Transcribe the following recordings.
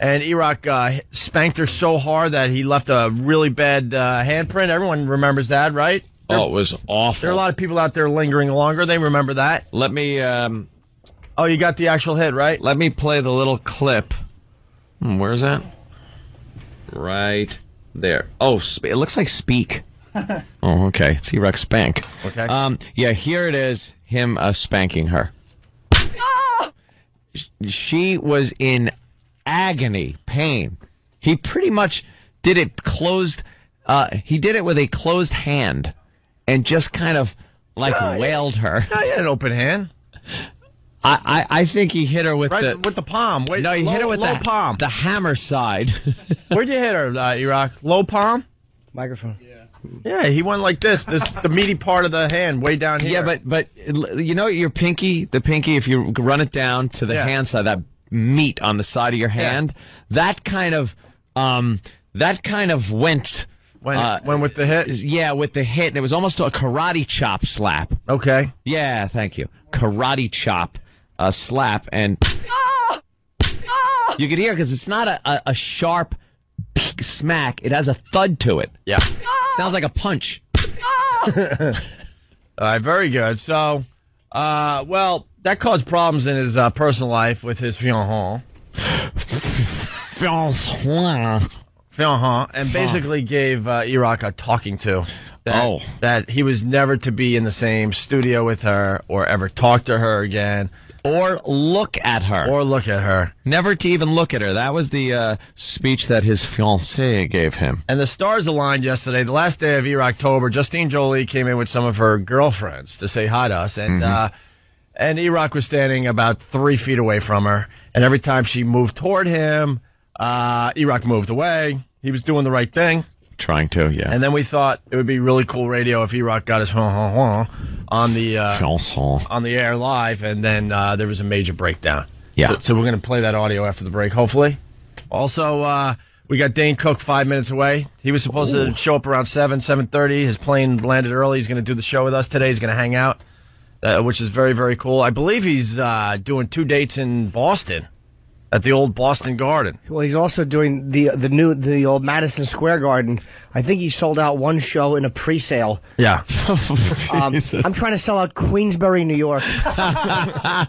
And Erock spanked her so hard that he left a really bad handprint. Everyone remembers that, right? Oh, it was awful. There are a lot of people out there lingering longer. They remember that. Let me... oh, you got the actual hit, right? Let me play the little clip. Where's that? Right there. Oh, it looks like Speak. Oh, okay. It's Erock Spank. Okay. Yeah, here it is, him spanking her. She was in agony, pain. He pretty much did it closed. He did it with a closed hand and just kind of like wailed her. No, he had an open hand. I think he hit her with the palm. Wait, no, he hit her with low the palm. The hammer side. Where'd you hit her, Erock? Low palm? Microphone. Yeah, he went like this. The meaty part of the hand, way down here. Yeah, but you know your pinky, if you run it down to the hand side, that meat on the side of your hand, that kind of went. Went with the hit? Yeah, with the hit. And it was almost a karate chop slap. Okay. Yeah, thank you. Karate chop slap. And you could hear, because it's not a sharp smack. It has a thud to it. Yeah. Sounds like a punch. All right, very good. So, well, that caused problems in his personal life with his fiancée. And basically gave Erock a talking to. That he was never to be in the same studio with her or ever talk to her again. Or look at her. Never to even look at her. That was the speech that his fiancée gave him. And the stars aligned yesterday. The last day of Erocktober, Justine Jolie came in with some of her girlfriends to say hi to us. And and Erock was standing about 3 feet away from her. And every time she moved toward him, Erock moved away. He was doing the right thing. Trying to, yeah. And then we thought it would be really cool radio if Erock got his on the air live, and then there was a major breakdown. Yeah. So we're going to play that audio after the break, hopefully. Also, we got Dane Cook 5 minutes away. He was supposed to show up around 7:30. His plane landed early. He's going to do the show with us today. He's going to hang out, which is very, very cool. I believe he's doing 2 dates in Boston. At the old Boston Garden. Well, he's also doing the old Madison Square Garden. I think he sold out one show in a pre-sale. Yeah. I'm trying to sell out Queensbury, New York. I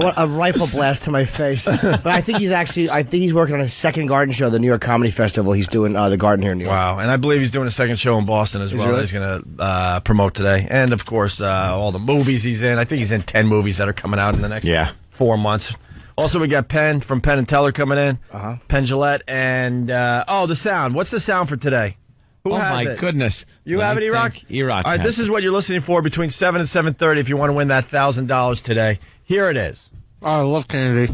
want a rifle blast to my face. But I think he's working on his second garden show, the New York Comedy Festival. He's doing the garden here in New York. Wow. And I believe he's doing a second show in Boston as well. He's going to promote today. And, of course, all the movies he's in. I think he's in 10 movies that are coming out in the next 4 months. Also, we got Penn from Penn and Teller coming in. Penn Jillette. And, the sound. What's the sound for today? Who has it? Goodness. You have it, Erock? Erock. All right, this is what you're listening for between 7 and 7:30 if you want to win that $1,000 today. Here it is. Oh, I love Kennedy.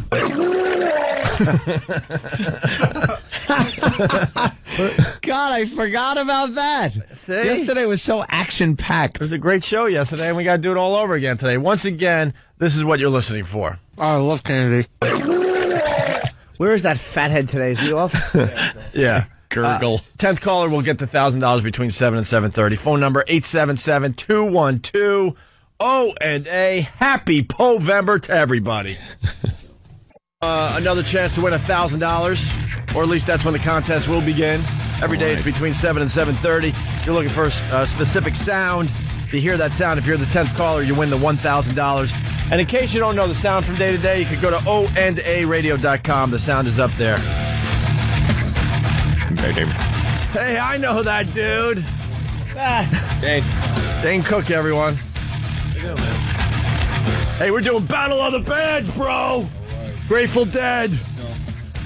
God, I forgot about that. See? Yesterday was so action-packed. It was a great show yesterday, and we got to do it all over again today. Once again, this is what you're listening for. Oh, I love Kennedy. Where is that fathead today? Is he off? Yeah. Gurgle. 10th caller will get the $1,000 between 7 and 7:30. Phone number 877-212-O&A. Happy Povember to everybody. Another chance to win $1,000, or at least that's when the contest will begin. Every day it's between 7 and 7:30. If you're looking for a specific sound, if you hear that sound, if you're the 10th caller, you win the $1,000. And in case you don't know the sound from day to day, you can go to OandARadio.com. The sound is up there. Hey, I know that dude. Dane Cook, everyone. Hey, we're doing Battle of the Bands, bro. Grateful Dead.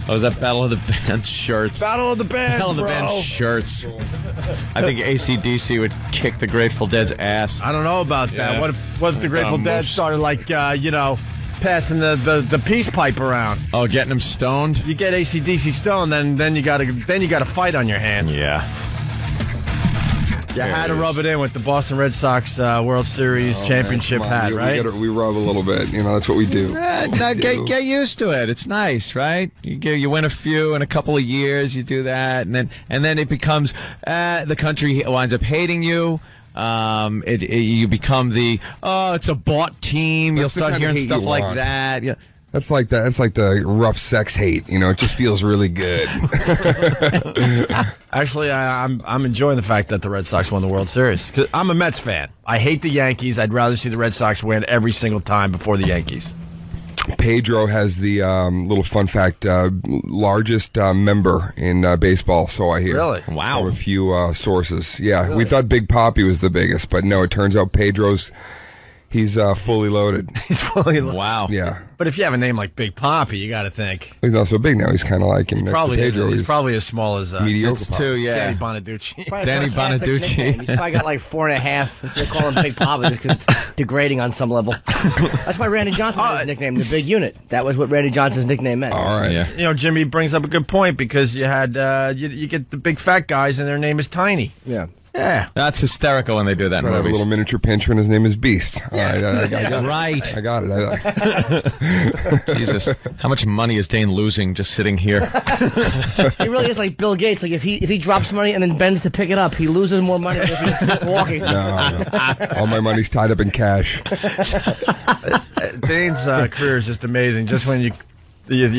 Oh, is that Battle of the Bands shirts? Battle of the Bands, Battle of the Bands shirts. I think AC/DC would kick the Grateful Dead's ass. I don't know about that. What if the Grateful Dead started passing the peace pipe around? Oh, getting them stoned? You get AC/DC stoned, then you got a fight on your hands. Yeah. You had to rub it in with the Boston Red Sox World Series championship hat, right? We rub a little bit. That's what we do. Get used to it. It's nice, right? You win a few in a couple of years. You do that, and then it becomes the country winds up hating you. You become it's a bought team. You'll start hearing stuff like that. Yeah. That's like the rough sex hate. It just feels really good. Actually, I'm enjoying the fact that the Red Sox won the World Series. 'Cause I'm a Mets fan. I hate the Yankees. I'd rather see the Red Sox win every single time before the Yankees. Pedro has the little fun fact largest member in baseball. So I hear. Really? Wow. From a few sources. Yeah, we thought Big Papi was the biggest, but no. It turns out he's fully loaded. He's fully Wow. Yeah. But if you have a name like Big Papi, you got to think. He's not so big now. He's kind of like him. Next to Probably Pedro. he's probably as small as mediocre. It's two, yeah. Danny Bonaducci. Probably Danny a fantastic Bonaducci. nickname. He's probably got like 4.5. They call him Big Papa just because it's degrading on some level. That's why Randy Johnson had his nickname, the Big Unit. That was what Randy Johnson's nickname meant. All right. Yeah. Jimmy brings up a good point because you had you get the big fat guys and their name is Tiny. Yeah. Yeah. That's hysterical when they do that in I have a movies. little miniature pincher, and his name is Beast. All right, I got it. Right. I got it. Jesus. How much money is Dane losing just sitting here? He really is like Bill Gates. Like if he drops money and then bends to pick it up, he loses more money than if he keeps walking. No. All my money's tied up in cash. Dane's career is just amazing. Just when you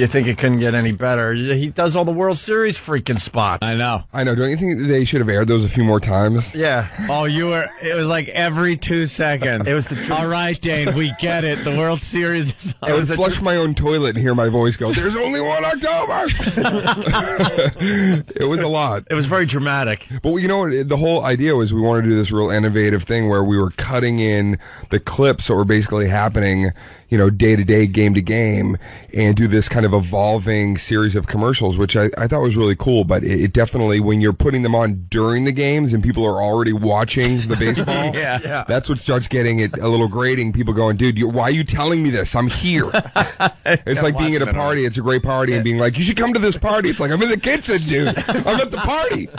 think it couldn't get any better, he does all the World Series freaking spots. I know. I know. Don't you think they should have aired those a few more times? Yeah. Oh, it was like every 2 seconds. It was the all right, Dane, we get it. The World Series is I would flush my own toilet and hear my voice go, "There's only one October." It was a lot. It was very dramatic. But the whole idea was we wanted to do this real innovative thing where we were cutting in the clips that were basically happening, day to day, game to game, and do this kind of evolving series of commercials, which I thought was really cool. But it definitely, when you're putting them on during the games and people are already watching the baseball, Yeah. that's what starts getting it a little grating. People going, "Dude, why are you telling me this? I'm here." It's like being at a party. It's a great party, and being like, "You should come to this party." It's like, I'm in the kitchen, dude. I'm at the party.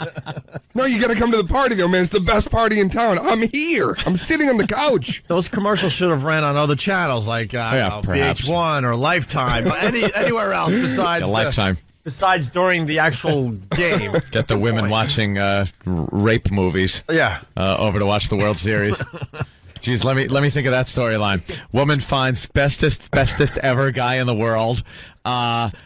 No, you got to come to the party, though, man. It's the best party in town. I'm here. I'm sitting on the couch. Those commercials should have ran on other channels like perhaps. VH1 or Lifetime, anywhere else besides Lifetime. Besides during the actual game. Get the women watching rape movies. Yeah. Over to watch the World Series. Jeez, let me think of that storyline. Woman finds bestest ever guy in the world.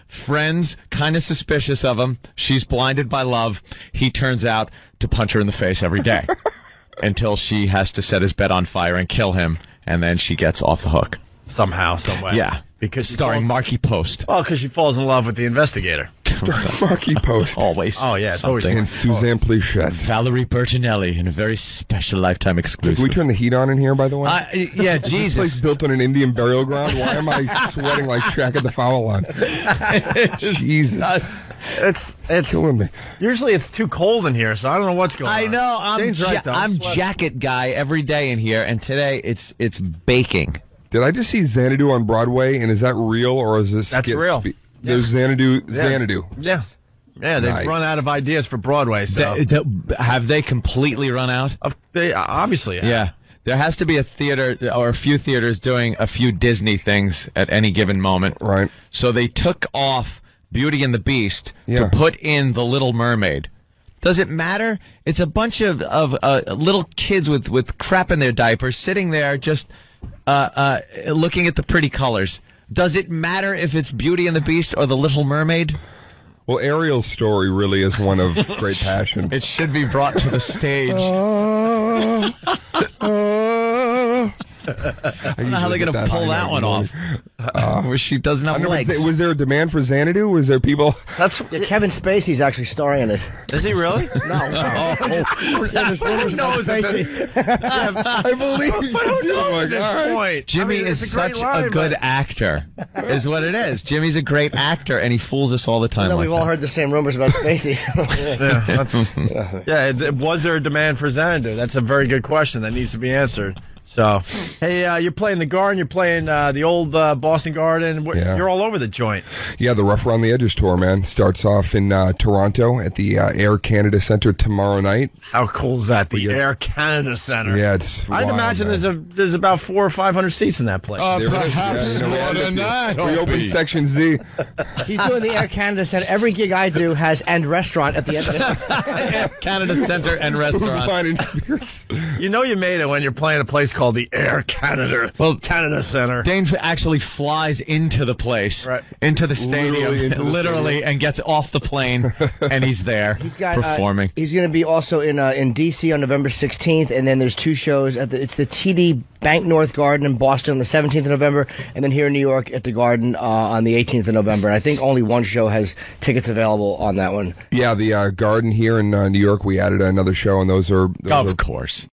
Friends kind of suspicious of him. She's blinded by love. He turns out to punch her in the face every day until she has to set his bed on fire and kill him, and then she gets off the hook. Somehow, some way. Yeah. Because starring Marky Post. Oh, because she falls in love with the investigator. Marky Post. Always. Oh, yeah. It's always And Suzanne Pleshette. Valerie Bertinelli in a very special Lifetime exclusive. Can we turn the heat on in here, by the way? Yeah, This Jesus. place built on an Indian burial ground. Why am I sweating like Shaq at the foul line? Jesus. It's Killing me. usually it's too cold in here, so I don't know what's going on. I know. I'm sweating. jacket guy every day in here, and today it's baking. Did I just see Xanadu on Broadway, and is that real, or is this... That's real. There's Xanadu. Yeah. Yeah, they've Nice. run out of ideas for Broadway, so... Have they completely run out? They obviously have. Yeah. There has to be a theater or a few theaters doing a few Disney things at any given moment. Right. So they took off Beauty and the Beast Yeah. to put in The Little Mermaid. Does it matter? It's a bunch of little kids with crap in their diapers sitting there just looking at the pretty colors. Does it matter if it's Beauty and the Beast or The Little Mermaid? Well, Ariel's story really is one of great passion. It should be brought to the stage. I don't know how they're going to pull that one off. Where she doesn't have legs. Was there a demand for Xanadu? Was there people? Kevin Spacey's actually starring in it. Is he really? No. There's rumors about Spacey. I believe you. Oh my God. Point. Jimmy is such a good actor, is what it is. Jimmy's a great actor, and he fools us all the time. I know like we've all that. heard the same rumors about Spacey. Was there a demand for Xanadu? That's a very good question that needs to be answered. So, hey, you're playing the Garden, you're playing the old Boston Garden. Yeah. You're all over the joint. Yeah, the Rough Around the Edges tour, man, starts off in Toronto at the Air Canada Center tomorrow night. How cool is that? The Air Canada Center. Yeah, it's I'd wild, imagine man. there's about 400 or 500 seats in that place. There it is. Perhaps Yeah, more than that. We opened Section Z. He's doing the Air Canada Center. Every gig I do has "and restaurant" at the end of it. Canada Center and restaurant. Wine and spirits. You know you made it when you're playing a place called called the Air Canada Center. Dane actually flies into the place, into the stadium, literally, and gets off the plane, and he's there performing. He's going to be also in D.C. on November 16th, and then there's 2 shows it's the TD Bank North Garden in Boston on the 17th of November, and then here in New York at the Garden on the 18th of November. And I think only one show has tickets available on that one. Yeah, the Garden here in New York, we added another show, and those are of course.